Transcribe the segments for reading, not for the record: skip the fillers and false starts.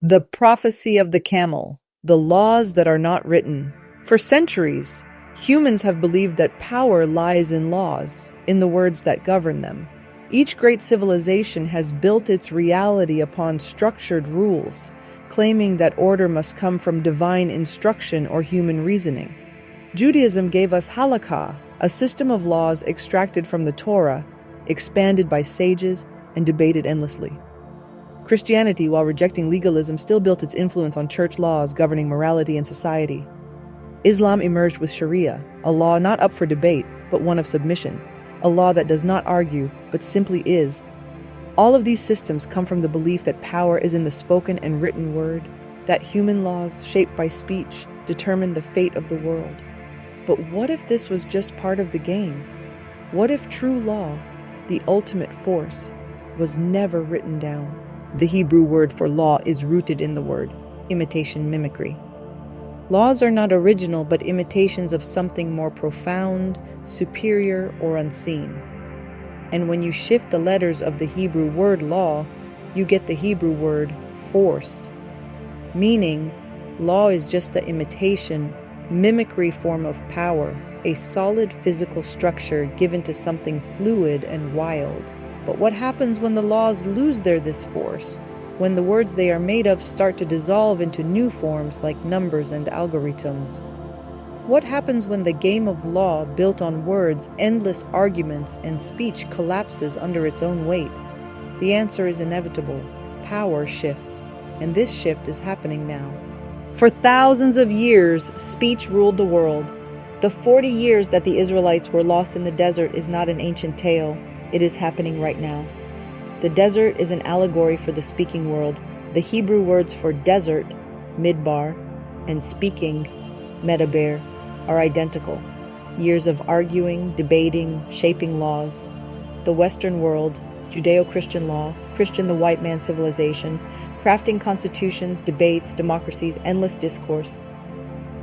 The prophecy of the camel, the laws that are not written. For centuries, humans have believed that power lies in laws, in the words that govern them. Each great civilization has built its reality upon structured rules, claiming that order must come from divine instruction or human reasoning. Judaism gave us Halakha, a system of laws extracted from the Torah, expanded by sages, and debated endlessly. Christianity, while rejecting legalism, still built its influence on church laws governing morality and society. Islam emerged with Sharia, a law not up for debate, but one of submission, a law that does not argue, but simply is. All of these systems come from the belief that power is in the spoken and written word, that human laws, shaped by speech, determine the fate of the world. But what if this was just part of the game? What if true law, the ultimate force, was never written down? The Hebrew word for law is rooted in the word, imitation mimicry. Laws are not original, but imitations of something more profound, superior, or unseen. And when you shift the letters of the Hebrew word law, you get the Hebrew word force. Meaning, law is just an imitation, mimicry form of power, a solid physical structure given to something fluid and wild. But what happens when the laws lose this force? When the words they are made of start to dissolve into new forms like numbers and algorithms? What happens when the game of law built on words, endless arguments, and speech collapses under its own weight? The answer is inevitable. Power shifts, and this shift is happening now. For thousands of years, speech ruled the world. The 40 years that the Israelites were lost in the desert is not an ancient tale. It is happening right now. The desert is an allegory for the speaking world. The Hebrew words for desert, midbar, and speaking, medaber, are identical. Years of arguing, debating, shaping laws. The Western world, Judeo-Christian law, Christian the white man civilization, crafting constitutions, debates, democracies, endless discourse.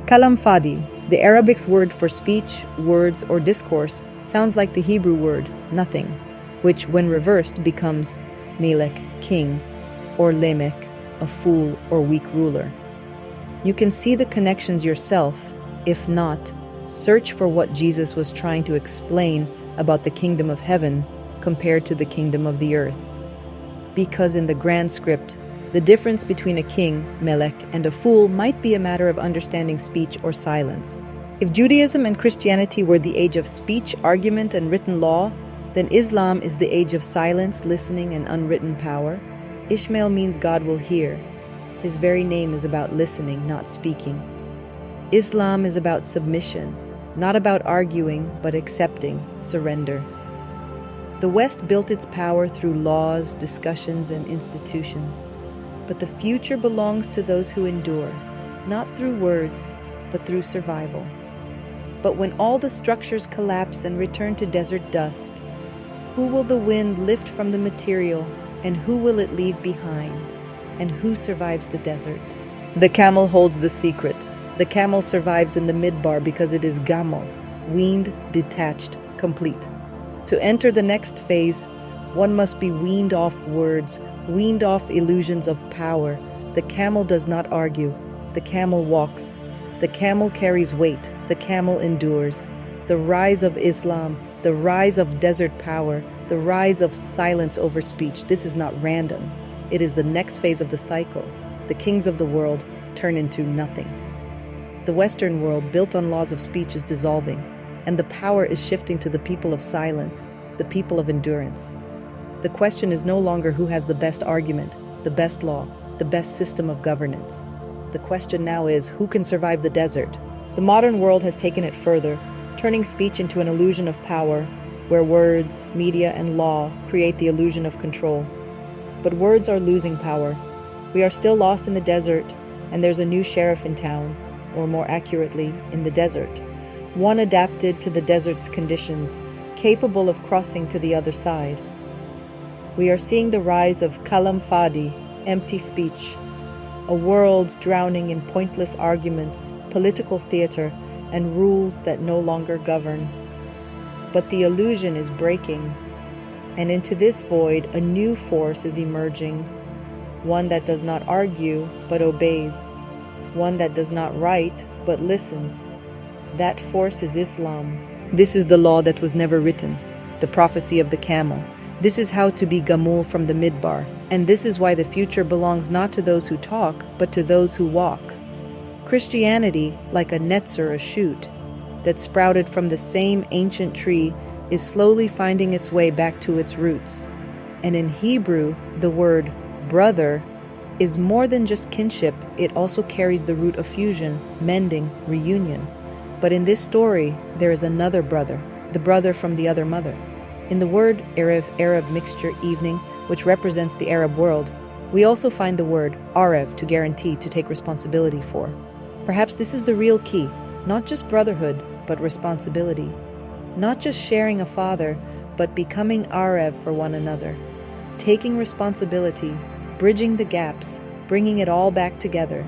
Kalam Fadi, the Arabic's word for speech, words, or discourse, sounds like the Hebrew word, nothing, which, when reversed, becomes Melech, king, or Lamech, a fool or weak ruler. You can see the connections yourself. If not, search for what Jesus was trying to explain about the kingdom of heaven compared to the kingdom of the earth. Because in the grand script, the difference between a king, Melech, and a fool might be a matter of understanding speech or silence. If Judaism and Christianity were the age of speech, argument, and written law, then Islam is the age of silence, listening, and unwritten power. Ishmael means God will hear. His very name is about listening, not speaking. Islam is about submission, not about arguing, but accepting, surrender. The West built its power through laws, discussions, and institutions. But the future belongs to those who endure, not through words, but through survival. But when all the structures collapse and return to desert dust, who will the wind lift from the material, and who will it leave behind? And who survives the desert? The camel holds the secret. The camel survives in the midbar because it is gamel, weaned, detached, complete. To enter the next phase, one must be weaned off words, weaned off illusions of power. The camel does not argue. The camel walks. The camel carries weight. The camel endures. The rise of Islam, the rise of desert power, the rise of silence over speech. This is not random. It is the next phase of the cycle. The kings of the world turn into nothing. The Western world, built on laws of speech, is dissolving, and the power is shifting to the people of silence, the people of endurance. The question is no longer who has the best argument, the best law, the best system of governance. The question now is who can survive the desert. The modern world has taken it further, turning speech into an illusion of power, where words, media, and law create the illusion of control. But words are losing power. We are still lost in the desert, and there's a new sheriff in town, or more accurately, in the desert. One adapted to the desert's conditions, capable of crossing to the other side. We are seeing the rise of Kalam Fadi, empty speech, a world drowning in pointless arguments, political theater, and rules that no longer govern. But the illusion is breaking, and into this void a new force is emerging, one that does not argue but obeys, one that does not write but listens. That force is Islam. This is the law that was never written, the prophecy of the camel. This is how to be Gamul from the Midbar, and this is why the future belongs not to those who talk, but to those who walk. Christianity, like a netzer, a shoot, that sprouted from the same ancient tree, is slowly finding its way back to its roots. And in Hebrew, the word brother is more than just kinship, it also carries the root of fusion, mending, reunion. But in this story, there is another brother, the brother from the other mother. In the word Erev, Arab mixture, evening, which represents the Arab world, we also find the word Arev, to guarantee, to take responsibility for. Perhaps this is the real key, not just brotherhood, but responsibility. Not just sharing a father, but becoming Arev for one another. Taking responsibility, bridging the gaps, bringing it all back together.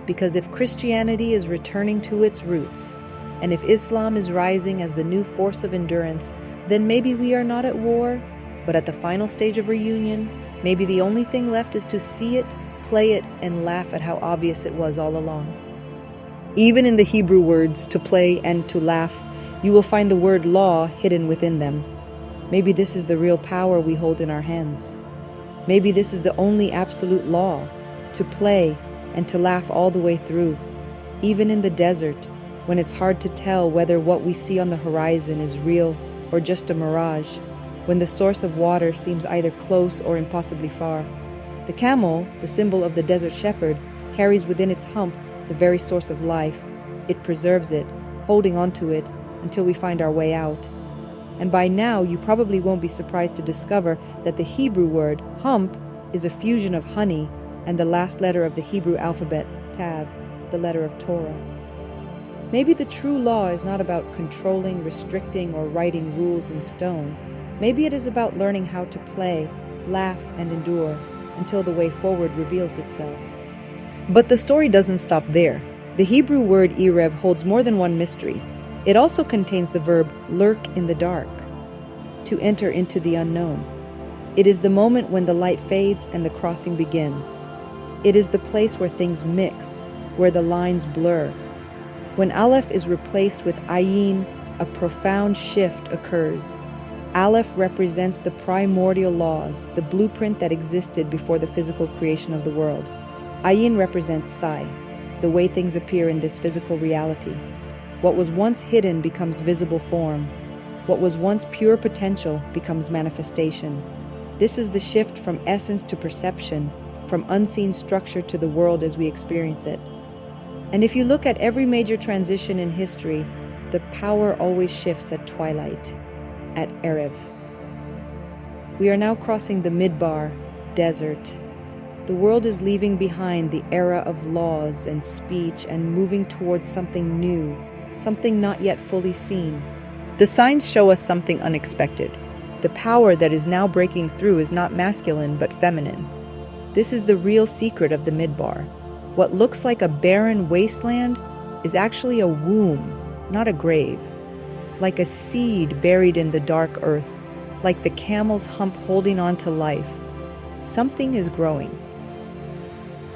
Because if Christianity is returning to its roots, and if Islam is rising as the new force of endurance, then maybe we are not at war, but at the final stage of reunion. Maybe the only thing left is to see it, play it, and laugh at how obvious it was all along. Even in the Hebrew words, to play and to laugh, you will find the word law hidden within them. Maybe this is the real power we hold in our hands. Maybe this is the only absolute law, to play and to laugh all the way through. Even in the desert, when it's hard to tell whether what we see on the horizon is real or just a mirage, when the source of water seems either close or impossibly far. The camel, the symbol of the desert shepherd, carries within its hump the very source of life. It preserves it, holding onto it until we find our way out. And by now, you probably won't be surprised to discover that the Hebrew word hump is a fusion of honey and the last letter of the Hebrew alphabet, Tav, the letter of Torah. Maybe the true law is not about controlling, restricting, or writing rules in stone. Maybe it is about learning how to play, laugh, and endure until the way forward reveals itself. But the story doesn't stop there. The Hebrew word Erev holds more than one mystery. It also contains the verb lurk in the dark, to enter into the unknown. It is the moment when the light fades and the crossing begins. It is the place where things mix, where the lines blur. When Aleph is replaced with Ayin, a profound shift occurs. Aleph represents the primordial laws, the blueprint that existed before the physical creation of the world. Ayin represents Sai, the way things appear in this physical reality. What was once hidden becomes visible form. What was once pure potential becomes manifestation. This is the shift from essence to perception, from unseen structure to the world as we experience it. And if you look at every major transition in history, the power always shifts at twilight, at Erev. We are now crossing the Midbar, desert. The world is leaving behind the era of laws and speech and moving towards something new, something not yet fully seen. The signs show us something unexpected. The power that is now breaking through is not masculine but feminine. This is the real secret of the Midbar. What looks like a barren wasteland is actually a womb, not a grave. Like a seed buried in the dark earth, like the camel's hump holding on to life. Something is growing.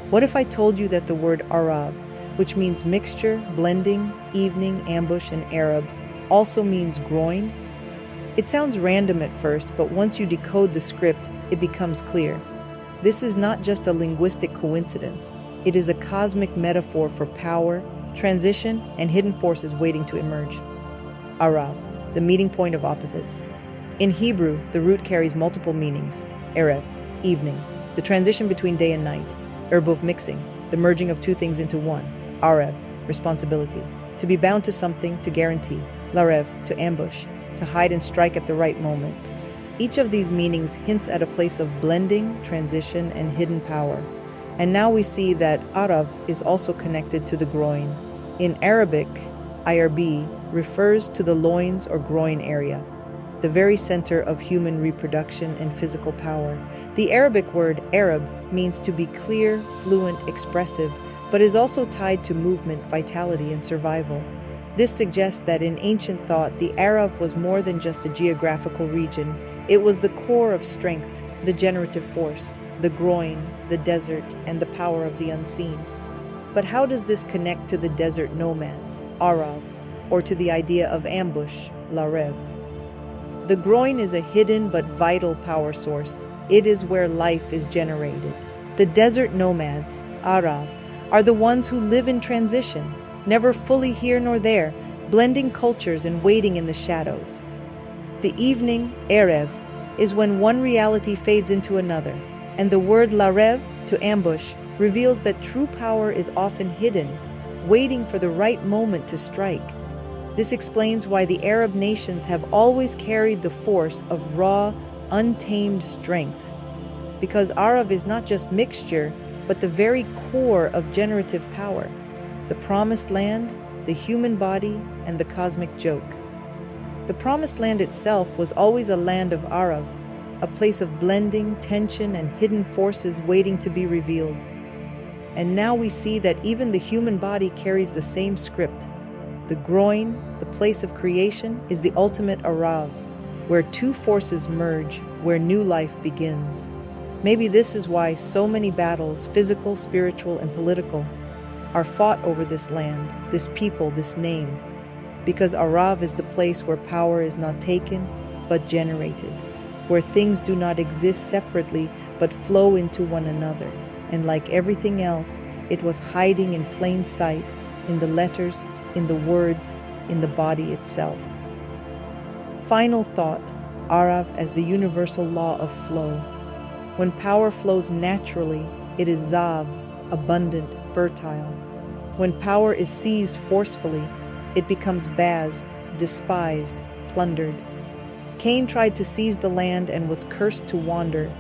What if I told you that the word Arav, which means mixture, blending, evening, ambush, and Arab, also means groin? It sounds random at first, but once you decode the script, it becomes clear. This is not just a linguistic coincidence. It is a cosmic metaphor for power, transition, and hidden forces waiting to emerge. Arav, the meeting point of opposites. In Hebrew, the root carries multiple meanings. Erev, evening, the transition between day and night. Erbov, mixing, the merging of two things into one. Arev, responsibility, to be bound to something, to guarantee. Larev, to ambush, to hide and strike at the right moment. Each of these meanings hints at a place of blending, transition, and hidden power. And now we see that Arav is also connected to the groin. In Arabic, IRB refers to the loins or groin area, the very center of human reproduction and physical power. The Arabic word Arab means to be clear, fluent, expressive, but is also tied to movement, vitality, and survival. This suggests that in ancient thought, the Arab was more than just a geographical region. It was the core of strength, the generative force, the groin, the desert, and the power of the unseen. But how does this connect to the desert nomads, Arav, or to the idea of ambush, Larev? The groin is a hidden but vital power source. It is where life is generated. The desert nomads, Arav, are the ones who live in transition, never fully here nor there, blending cultures and waiting in the shadows. The evening, Erev, is when one reality fades into another, and the word Larev, to ambush, reveals that true power is often hidden, waiting for the right moment to strike. This explains why the Arab nations have always carried the force of raw, untamed strength. Because Arav is not just mixture, but the very core of generative power, the promised land, the human body, and the cosmic joke. The promised land itself was always a land of Arav, a place of blending, tension, and hidden forces waiting to be revealed. And now we see that even the human body carries the same script. The groin, the place of creation, is the ultimate Arav, where two forces merge, where new life begins. Maybe this is why so many battles, physical, spiritual, and political, are fought over this land, this people, this name. Because Arav is the place where power is not taken, but generated, where things do not exist separately, but flow into one another. And like everything else, it was hiding in plain sight, in the letters, in the words, in the body itself. Final thought, Arav as the universal law of flow. When power flows naturally, it is Zav, abundant, fertile. When power is seized forcefully, it becomes Baz, despised, plundered. Cain tried to seize the land and was cursed to wander.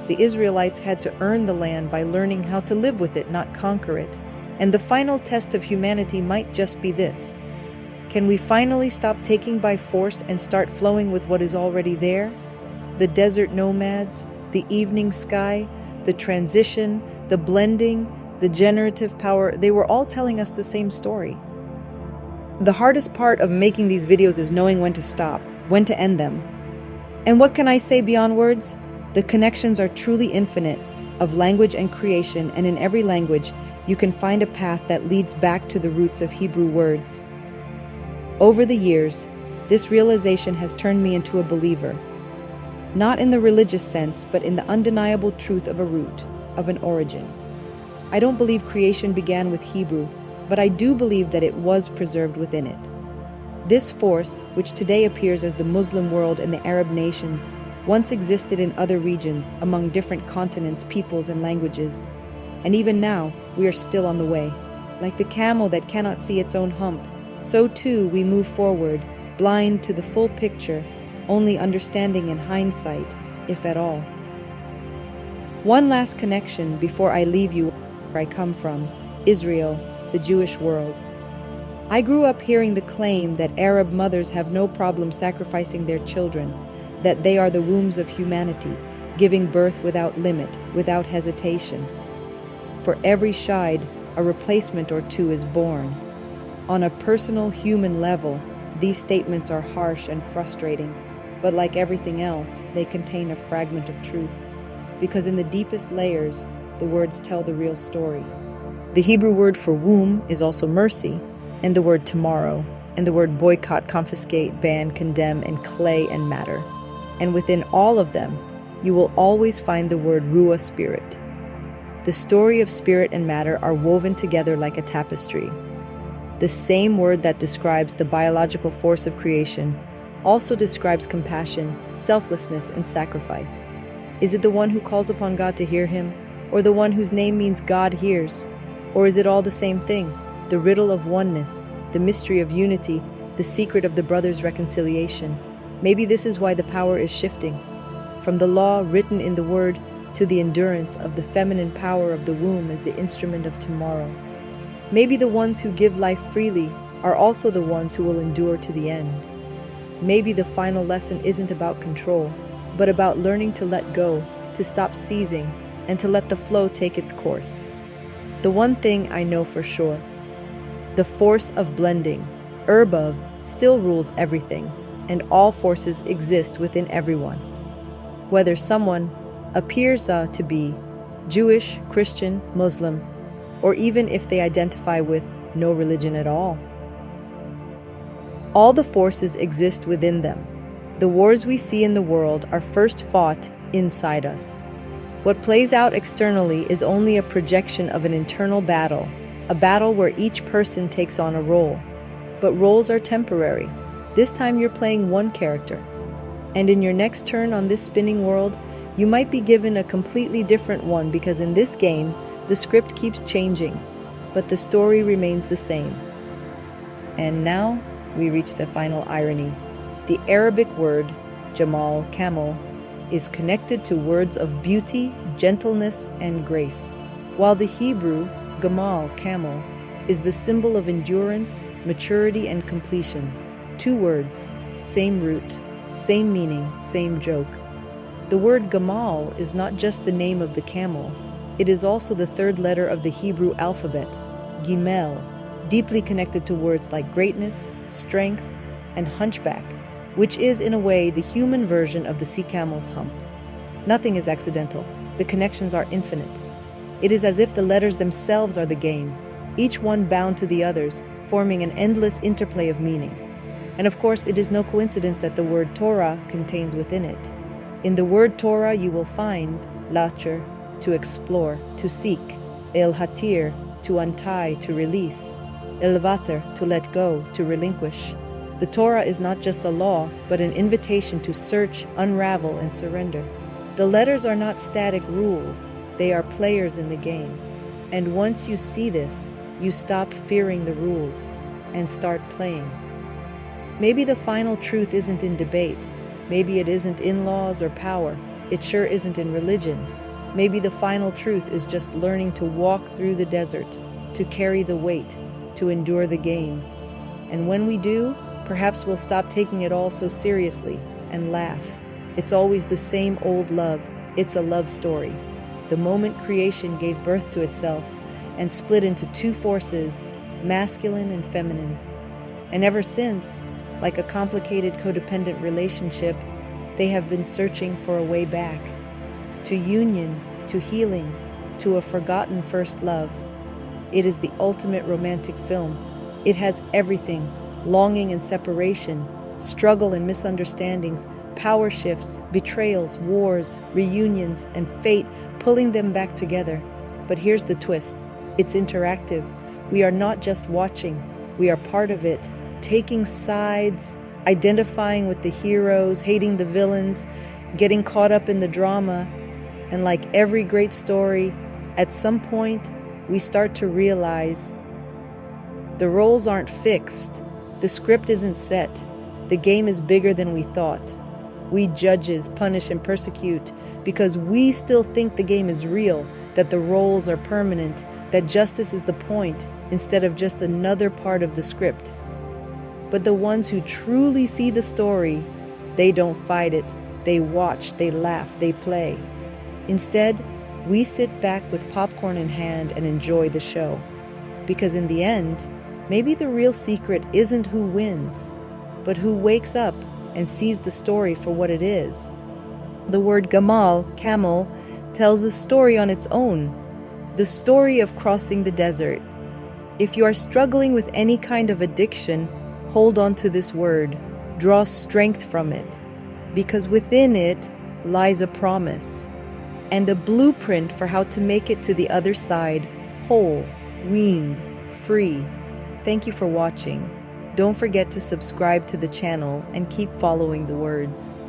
The Israelites had to earn the land by learning how to live with it, not conquer it. And the final test of humanity might just be this. Can we finally stop taking by force and start flowing with what is already there? The desert nomads, the evening sky, the transition, the blending, the generative power, they were all telling us the same story. The hardest part of making these videos is knowing when to stop, when to end them. And what can I say beyond words? The connections are truly infinite, of language and creation, and in every language, you can find a path that leads back to the roots of Hebrew words. Over the years, this realization has turned me into a believer. Not in the religious sense, but in the undeniable truth of a root, of an origin. I don't believe creation began with Hebrew, but I do believe that it was preserved within it. This force, which today appears as the Muslim world and the Arab nations, once existed in other regions, among different continents, peoples, and languages. And even now, we are still on the way. Like the camel that cannot see its own hump, so too we move forward, blind to the full picture, only understanding in hindsight, if at all. One last connection before I leave you where I come from, Israel, the Jewish world. I grew up hearing the claim that Arab mothers have no problem sacrificing their children, that they are the wombs of humanity, giving birth without limit, without hesitation. For every shahid, a replacement or two is born. On a personal human level, these statements are harsh and frustrating, but like everything else, they contain a fragment of truth. Because in the deepest layers, the words tell the real story. The Hebrew word for womb is also mercy, and the word tomorrow, and the word boycott, confiscate, ban, condemn, and clay and matter. And within all of them, you will always find the word ruah, spirit. The story of spirit and matter are woven together like a tapestry. The same word that describes the biological force of creation also describes compassion, selflessness, and sacrifice. Is it the one who calls upon God to hear him, or the one whose name means God hears? Or is it all the same thing, the riddle of oneness, the mystery of unity, the secret of the brothers' reconciliation? Maybe this is why the power is shifting, from the law written in the word to the endurance of the feminine power of the womb as the instrument of tomorrow. Maybe the ones who give life freely are also the ones who will endure to the end. Maybe the final lesson isn't about control, but about learning to let go, to stop seizing, and to let the flow take its course. The one thing I know for sure, the force of blending, Erbov, still rules everything, and all forces exist within everyone. Whether someone appears to be Jewish, Christian, Muslim, or even if they identify with no religion at all. All the forces exist within them. The wars we see in the world are first fought inside us. What plays out externally is only a projection of an internal battle, a battle where each person takes on a role. But roles are temporary. This time you're playing one character. And in your next turn on this spinning world, you might be given a completely different one, because in this game, the script keeps changing, but the story remains the same. And now we reach the final irony. The Arabic word, Jamal, camel, is connected to words of beauty, gentleness, and grace, while the Hebrew, gamal, camel, is the symbol of endurance, maturity, and completion. Two words, same root, same meaning, same joke. The word gamal is not just the name of the camel, it is also the third letter of the Hebrew alphabet, Gimel, deeply connected to words like greatness, strength, and hunchback, which is, in a way, the human version of the sea camel's hump. Nothing is accidental. The connections are infinite. It is as if the letters themselves are the game, each one bound to the others, forming an endless interplay of meaning. And of course, it is no coincidence that the word Torah contains within it. In the word Torah, you will find lacher, to explore, to seek, el hatir, to untie, to release, el vater, to let go, to relinquish. The Torah is not just a law, but an invitation to search, unravel, and surrender. The letters are not static rules, they are players in the game. And once you see this, you stop fearing the rules and start playing. Maybe the final truth isn't in debate. Maybe it isn't in laws or power. It sure isn't in religion. Maybe the final truth is just learning to walk through the desert, to carry the weight, to endure the game. And when we do, perhaps we'll stop taking it all so seriously and laugh. It's always the same old love. It's a love story. The moment creation gave birth to itself and split into two forces, masculine and feminine. And ever since, like a complicated codependent relationship, they have been searching for a way back. To union, to healing, to a forgotten first love. It is the ultimate romantic film. It has everything: longing and separation, struggle and misunderstandings, power shifts, betrayals, wars, reunions, and fate pulling them back together. But here's the twist. It's interactive. We are not just watching. We are part of it, taking sides, identifying with the heroes, hating the villains, getting caught up in the drama. And like every great story, at some point, we start to realize the roles aren't fixed. The script isn't set. The game is bigger than we thought. We judges punish and persecute because we still think the game is real, that the roles are permanent, that justice is the point instead of just another part of the script. But the ones who truly see the story, they don't fight it. They watch, they laugh, they play. Instead, we sit back with popcorn in hand and enjoy the show. Because in the end, maybe the real secret isn't who wins, but who wakes up and sees the story for what it is. The word gamal, camel, tells a story on its own, the story of crossing the desert. If you are struggling with any kind of addiction, hold on to this word, draw strength from it, because within it lies a promise and a blueprint for how to make it to the other side, whole, weaned, free. Thank you for watching. Don't forget to subscribe to the channel and keep following the words.